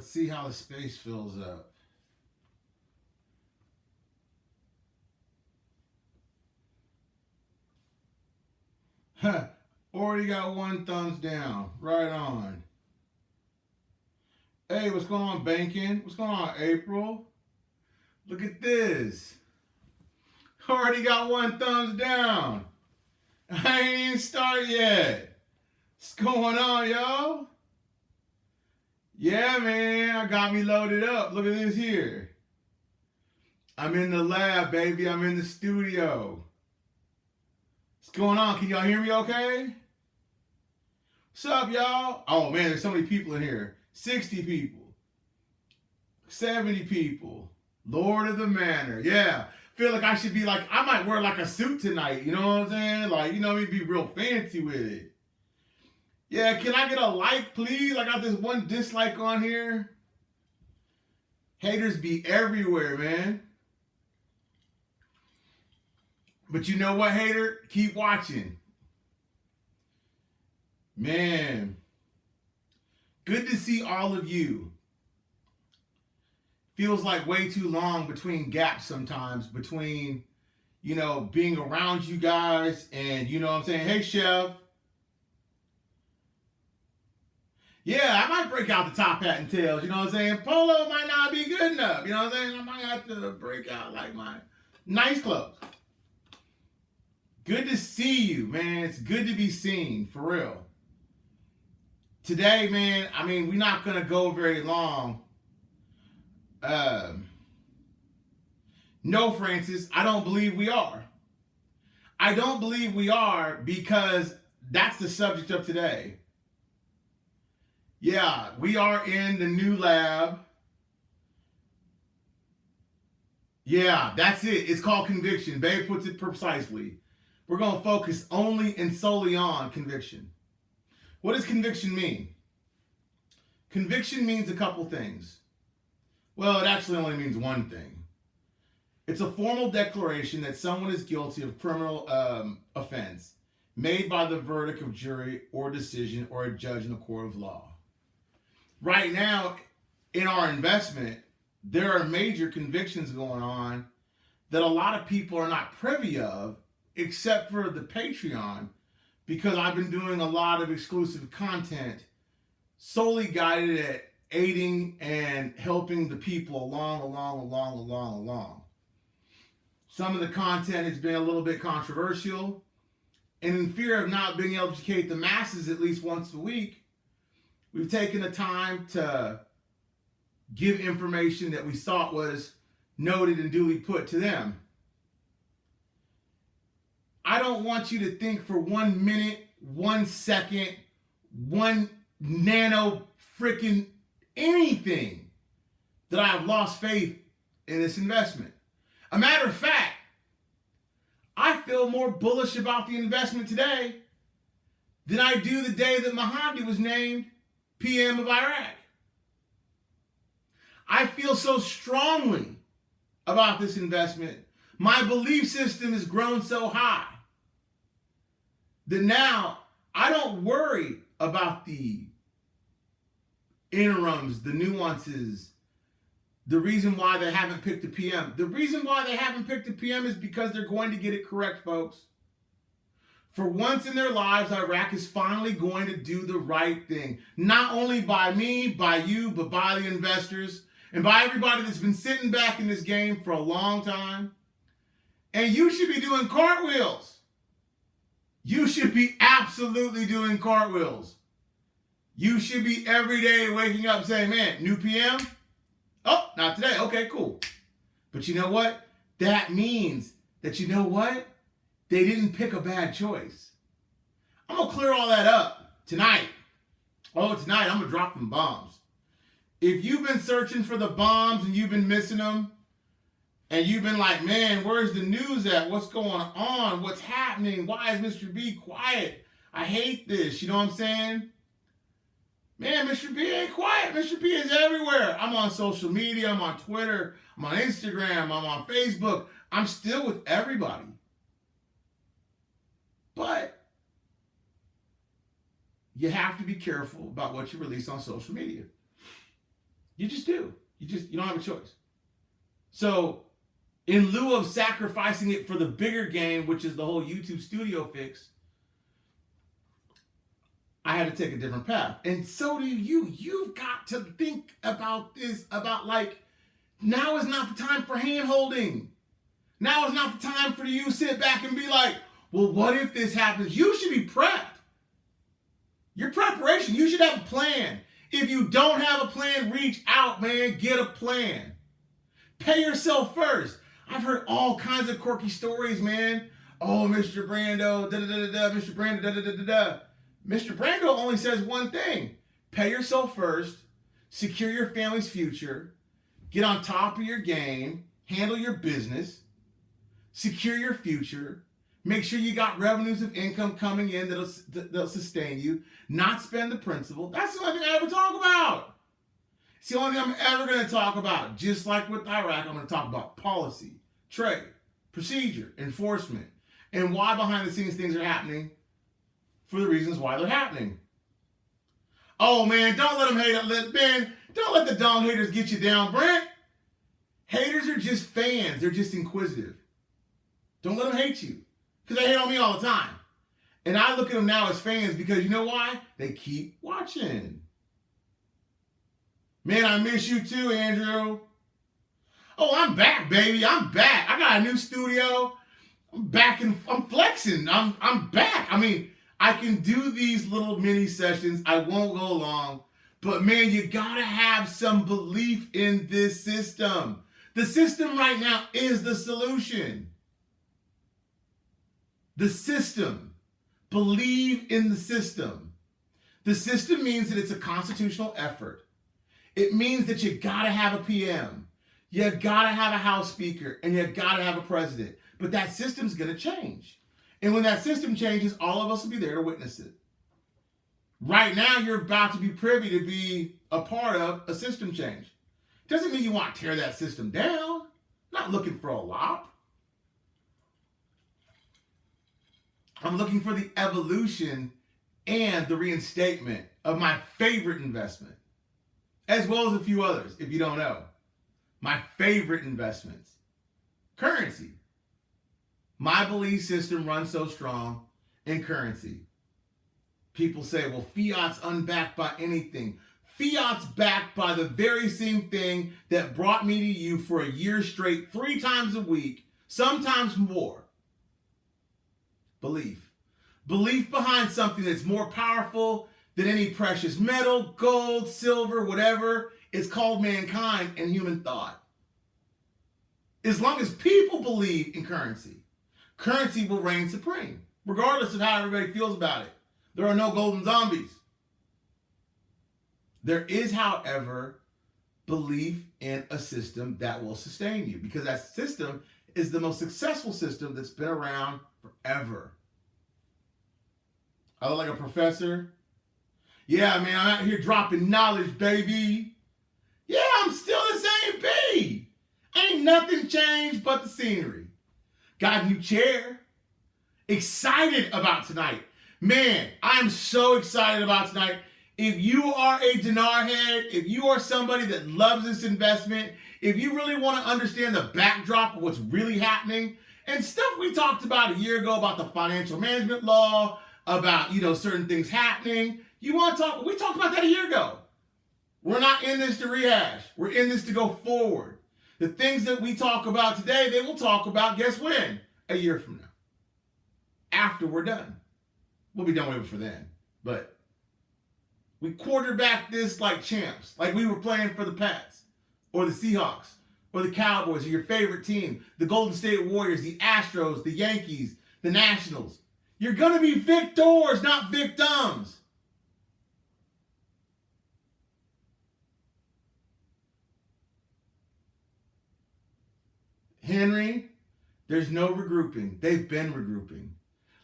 Let's see how the space fills up. Huh. Already got one thumbs down. Right on. Hey, what's going on, Banking? What's going on, April? Look at this. Already got one thumbs down. I ain't even started yet. What's going on, y'all? Yeah, man, I got me loaded up. Look at this here. I'm in the lab, baby. I'm in the studio. What's going on? Can y'all hear me okay? What's up, y'all? Oh, man, there's so many people in here. 60 people. 70 people. Lord of the Manor. Yeah. Feel like I should be like, I might wear like a suit tonight. You know what I'm saying? Like, you know, me be real fancy with it. Yeah, can I get a like, please? I got this one dislike on here. Haters be everywhere, man. But you know what, hater? Keep watching. Man. Good to see all of you. Feels like way too long between gaps sometimes, between, you know, being around you guys and, you know what I'm saying? Hey, Chef. Yeah, I might break out the top hat and tails, you know what I'm saying? Polo might not be good enough, you know what I'm saying? I might have to break out like my nice clothes. Good to see you, man. It's good to be seen, for real. Today, man, I mean, we're not going to go very long. No, Francis, I don't believe we are. I don't believe we are because that's the subject of today. Yeah, we are in the new lab. Yeah, that's it. It's called conviction. Babe puts it precisely. We're going to focus only and solely on conviction. What does conviction mean? Conviction means a couple things. Well, it actually only means one thing. It's a formal declaration that someone is guilty of criminal offense made by the verdict of jury or decision or a judge in a court of law. Right now, in our investment, there are major convictions going on that a lot of people are not privy of, except for the Patreon, because I've been doing a lot of exclusive content solely guided at aiding and helping the people along. Some of the content has been a little bit controversial, and in fear of not being able to educate the masses at least once a week, we've taken the time to give information that we thought was noted and duly put to them. I don't want you to think for 1 minute, 1 second, 1 nano freaking anything that I have lost faith in this investment. A matter of fact, I feel more bullish about the investment today than I do the day that Mahdi was named PM of Iraq. I feel so strongly about this investment. My belief system has grown so high that now I don't worry about the interims, the nuances, the reason why they haven't picked a PM. The reason why they haven't picked a PM is because they're going to get it correct, folks. For once in their lives, Iraq is finally going to do the right thing. Not only by me, by you, but by the investors and by everybody that's been sitting back in this game for a long time. And you should be doing cartwheels. You should be absolutely doing cartwheels. You should be every day waking up saying, man, new PM? Oh, not today. Okay, cool. But you know what? That means that, you know what? They didn't pick a bad choice. I'm going to clear all that up tonight. Oh, tonight I'm going to drop them bombs. If you've been searching for the bombs and you've been missing them, and you've been like, man, where's the news at? What's going on? What's happening? Why is Mr. B quiet? I hate this. You know what I'm saying? Man, Mr. B ain't quiet. Mr. B is everywhere. I'm on social media. I'm on Twitter. I'm on Instagram. I'm on Facebook. I'm still with everybody. But you have to be careful about what you release on social media. You just do. You don't have a choice. So in lieu of sacrificing it for the bigger game, which is the whole YouTube studio fix, I had to take a different path. And so do you. You've got to think about this, about like, now is not the time for hand holding. Now is not the time for you to sit back and be like, well, what if this happens? You should be prepped. Your preparation, you should have a plan. If you don't have a plan, reach out, man. Get a plan. Pay yourself first. I've heard all kinds of quirky stories, man. Oh, Mr. Brando, da-da-da-da-da, Mr. Brando, da-da-da-da-da. Mr. Brando only says one thing. Pay yourself first. Secure your family's future. Get on top of your game. Handle your business. Secure your future. Make sure you got revenues of income coming in that'll sustain you. Not spend the principal. That's the only thing I ever talk about. It's the only thing I'm ever going to talk about. Just like with Iraq, I'm going to talk about policy, trade, procedure, enforcement, and why behind the scenes things are happening for the reasons why they're happening. Oh, man, don't let them hate. Ben, don't let the dong haters get you down, Brent. Haters are just fans. They're just inquisitive. Don't let them hate you. Because they hate on me all the time. And I look at them now as fans because you know why? They keep watching. Man, I miss you too, Andrew. Oh, I'm back, baby. I'm back. I got a new studio. I'm back and I'm flexing. I'm back. I mean, I can do these little mini sessions. I won't go long. But man, you gotta have some belief in this system. The system right now is the solution. The system. Believe in the system. The system means that it's a constitutional effort. It means that you gotta have a PM. You gotta have a House Speaker, and you gotta have a president. But that system's gonna change. And when that system changes, all of us will be there to witness it. Right now, you're about to be privy to be a part of a system change. Doesn't mean you want to tear that system down. Not looking for a lop. I'm looking for the evolution and the reinstatement of my favorite investment, as well as a few others, if you don't know. My favorite investments. Currency. My belief system runs so strong in currency. People say, well, fiat's unbacked by anything. Fiat's backed by the very same thing that brought me to you for a year straight, 3 times a week, sometimes more. Belief. Belief behind something that's more powerful than any precious metal, gold, silver, whatever. It's called mankind and human thought. As long as people believe in currency, currency will reign supreme, regardless of how everybody feels about it. There are no golden zombies. There is, however, belief in a system that will sustain you, because that system is the most successful system that's been around forever. I look like a professor. Yeah, man, I'm out here dropping knowledge, baby. Yeah, I'm still the same B. Ain't nothing changed but the scenery. Got a new chair. Excited about tonight. Man, I'm so excited about tonight. If you are a dinar head, if you are somebody that loves this investment, if you really want to understand the backdrop of what's really happening, and stuff we talked about a year ago about the financial management law, about, certain things happening, we talked about that a year ago. We're not in this to rehash. We're in this to go forward. The things that we talk about today, they will talk about, guess when? A year from now. After we're done. We'll be done with it for then. But we quarterback this like champs, like we were playing for the Pats, or the Seahawks, or the Cowboys, or your favorite team, the Golden State Warriors, the Astros, the Yankees, the Nationals. You're going to be victors, not victims. Henry, there's no regrouping. They've been regrouping.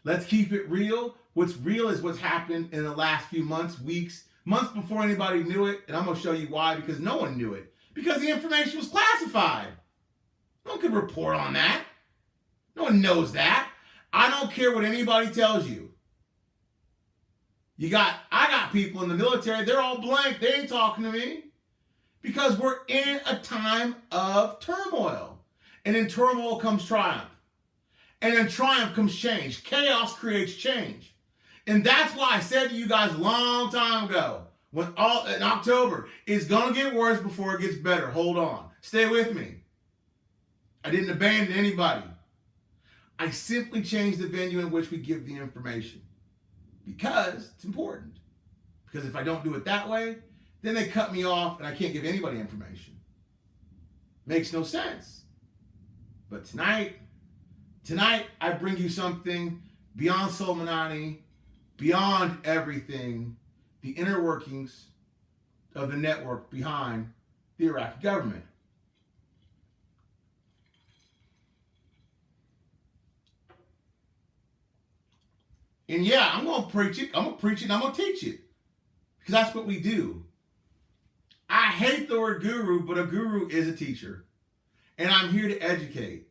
Let's keep it real. What's real is what's happened in the last few months, weeks, months before anybody knew it. And I'm going to show you why, because no one knew it. Because the information was classified. No one could report on that. No one knows that. I don't care what anybody tells you. I got people in the military, they're all blank. They ain't talking to me. Because we're in a time of turmoil. And in turmoil comes triumph. And in triumph comes change. Chaos creates change. And that's why I said to you guys a long time ago, in October, it's going to get worse before it gets better. Hold on. Stay with me. I didn't abandon anybody. I simply changed the venue in which we give the information. Because it's important. Because if I don't do it that way, then they cut me off and I can't give anybody information. Makes no sense. But tonight I bring you something beyond Soleimani, beyond everything, the inner workings of the network behind the Iraqi government. And yeah, I'm going to preach it. I'm going to preach it and I'm going to teach it. Because that's what we do. I hate the word guru, but a guru is a teacher. And I'm here to educate.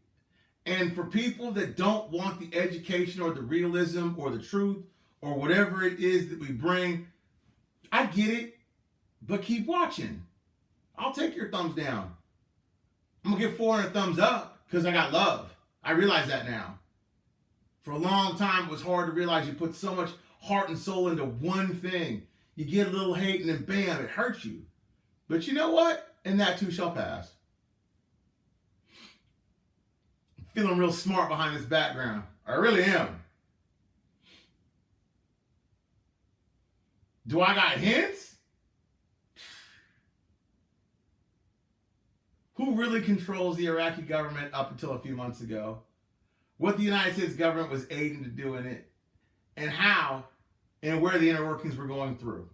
And for people that don't want the education or the realism or the truth or whatever it is that we bring, I get it, but keep watching. I'll take your thumbs down. I'm going to get 400 thumbs up because I got love. I realize that now. For a long time, it was hard to realize you put so much heart and soul into one thing. You get a little hate and then bam, it hurts you. But you know what? And that too shall pass. I'm feeling real smart behind this background. I really am. Do I got hints? Who really controls the Iraqi government up until a few months ago? What the United States government was aiding to do in it, and how and where the inner workings were going through.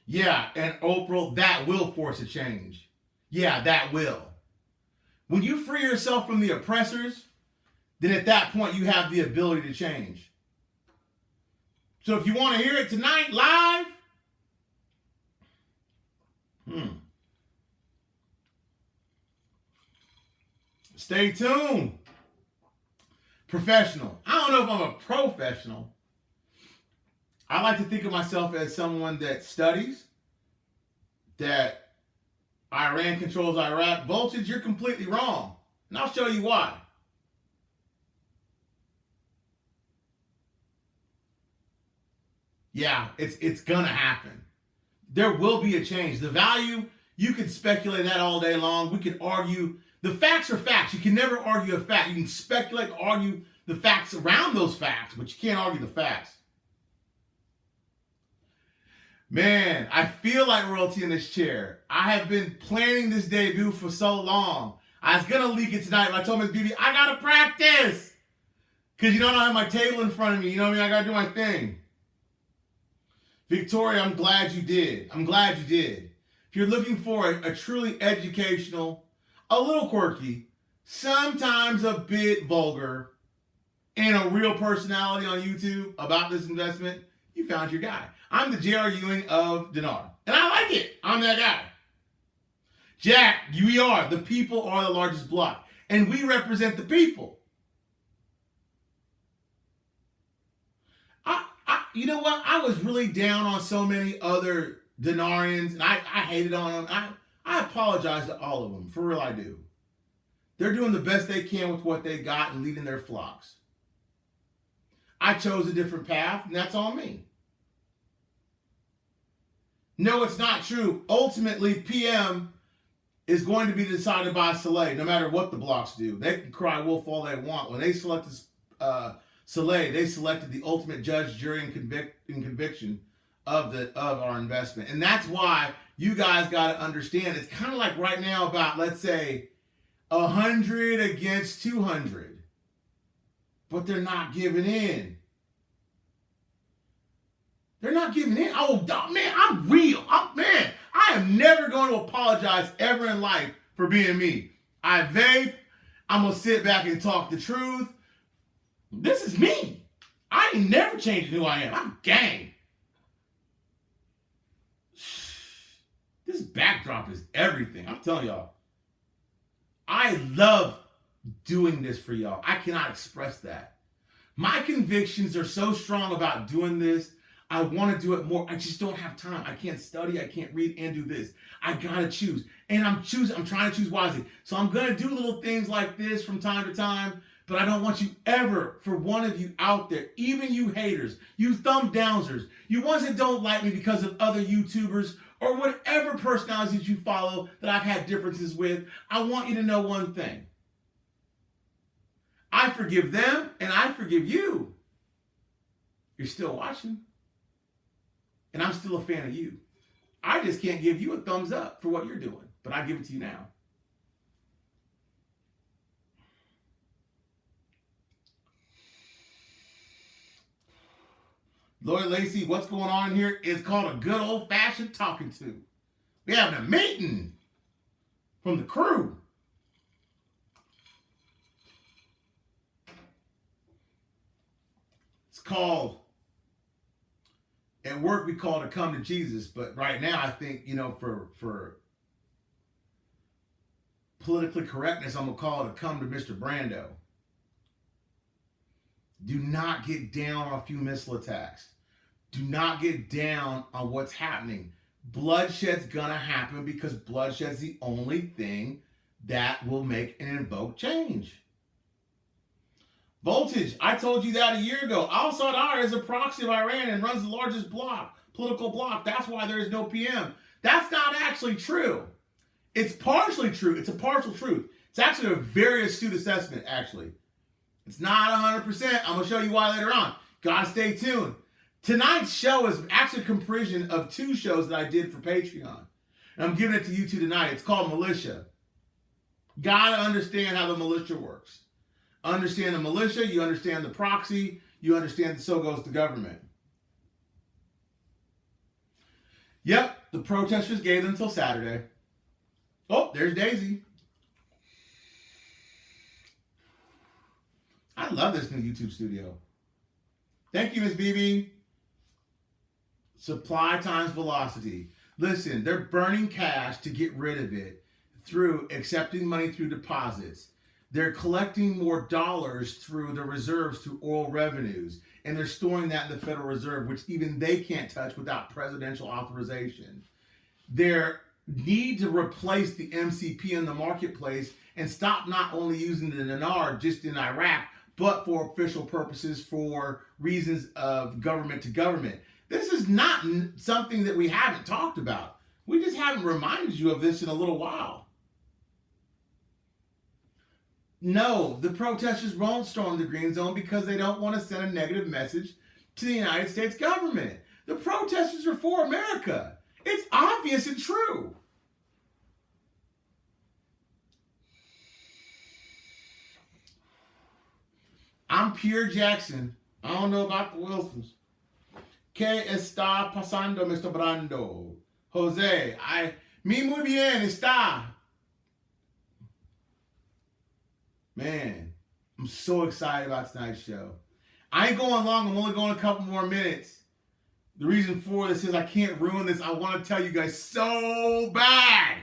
Yeah, and Oprah, that will force a change. Yeah, that will. When you free yourself from the oppressors, then at that point you have the ability to change. So if you want to hear it tonight live, stay tuned. Professional. I don't know if I'm a professional. I like to think of myself as someone that studies, that Iran controls Iraq. Voltage, you're completely wrong. And I'll show you why. Yeah, it's gonna happen. There will be a change. The value, you can speculate that all day long. We can argue. The facts are facts. You can never argue a fact. You can speculate, argue the facts around those facts, but you can't argue the facts. Man, I feel like royalty in this chair. I have been planning this debut for so long. I was gonna leak it tonight, but I told Miss BB, I gotta practice. Because you know I don't have my table in front of me. You know what I mean? I gotta do my thing. Victoria, I'm glad you did. I'm glad you did. If you're looking for a truly educational, a little quirky, sometimes a bit vulgar, and a real personality on YouTube about this investment, you found your guy. I'm the J.R. Ewing of Dinar. And I like it. I'm that guy. Jack, we are. The people are the largest block. And we represent the people. You know what? I was really down on so many other Dinarians, and I hated on them. I apologize to all of them. For real, I do. They're doing the best they can with what they got and leading their flocks. I chose a different path, and that's on me. No, it's not true. Ultimately, PM is going to be decided by Saleh, no matter what the blocks do. They can cry wolf all they want. When they selected Saleh, they selected the ultimate judge, jury, and conviction of our investment. And that's why you guys got to understand, it's kind of like right now about, let's say, 100 against 200. But they're not giving in. They're not giving in. Oh, man, I'm real. I am never going to apologize ever in life for being me. I vape. I'm going to sit back and talk the truth. This is me. I ain't never changing who I am. I'm gang. This backdrop is everything. I'm telling y'all. I love doing this for y'all. I cannot express that. My convictions are so strong about doing this. I want to do it more. I just don't have time. I can't study. I can't read and do this. I gotta choose. And I'm trying to choose wisely. So I'm gonna do little things like this from time to time. But I don't want you ever, for one of you out there, even you haters, you thumb downers, you ones that don't like me because of other YouTubers or whatever personalities you follow that I've had differences with, I want you to know one thing. I forgive them and I forgive you. You're still watching. And I'm still a fan of you. I just can't give you a thumbs up for what you're doing, but I give it to you now. Lloyd Lacey, what's going on here is called a good old-fashioned talking to. We're having a meeting from the crew. It's called, at work we call it a come to Jesus, but right now I think, for politically correctness, I'm going to call it a come to Mr. Brando. Do not get down on a few missile attacks. Do not get down on what's happening. Bloodshed's gonna happen because bloodshed's the only thing that will make and invoke change. Voltage, I told you that a year ago. Al-Sadr is a proxy of Iran and runs the largest political bloc. That's why there is no PM. That's not actually true. It's partially true. It's a partial truth. It's actually a very astute assessment, actually. It's not 100%. I'm going to show you why later on. Gotta stay tuned. Tonight's show is actually a comparison of two shows that I did for Patreon. And I'm giving it to you two tonight. It's called Militia. Gotta understand how the militia works. Understand the militia, you understand the proxy, you understand so goes the government. Yep, the protesters gave them until Saturday. Oh, there's Daisy. I love this new YouTube studio. Thank you, Miss BB. Supply times velocity. Listen, they're burning cash to get rid of it through accepting money through deposits. They're collecting more dollars through the reserves through oil revenues. And they're storing that in the Federal Reserve, which even they can't touch without presidential authorization. They need to replace the MCP in the marketplace and stop not only using the dinar just in Iraq, but for official purposes, for reasons of government to government. This is not something that we haven't talked about. We just haven't reminded you of this in a little while. No, the protesters won't storm the Green Zone because they don't want to send a negative message to the United States government. The protesters are for America. It's obvious and true. I'm Pierre Jackson. I don't know about the Wilsons. ¿Qué está pasando, Mr. Brando? Jose, muy bien está. Man, I'm so excited about tonight's show. I ain't going long. I'm only going a couple more minutes. The reason for this is I can't ruin this. I want to tell you guys so bad.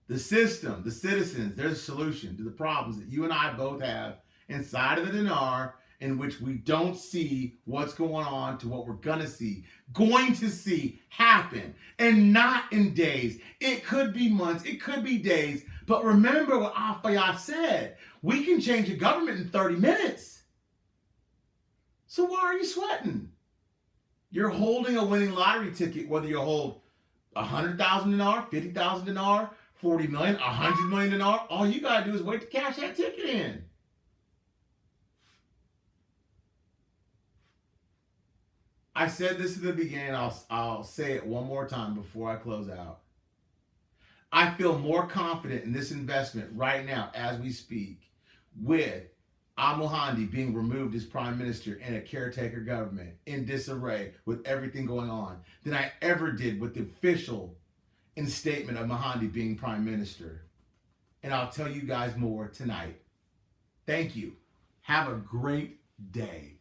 The system, the citizens, there's a solution to the problems that you and I both have inside of the dinar, in which we don't see what's going on to what we're going to see happen, and not in days. It could be months, it could be days, but remember what Afayat said. We can change a government in 30 minutes. So why are you sweating? You're holding a winning lottery ticket, whether you hold 100,000 dinar, 50,000 dinar, 40 million, 100 million dinar. All you got to do is wait to cash that ticket in. I said this at the beginning. I'll say it one more time before I close out. I feel more confident in this investment right now as we speak with Al-Muhandi being removed as prime minister in a caretaker government in disarray with everything going on than I ever did with the official instatement of Muhandi being prime minister. And I'll tell you guys more tonight. Thank you. Have a great day.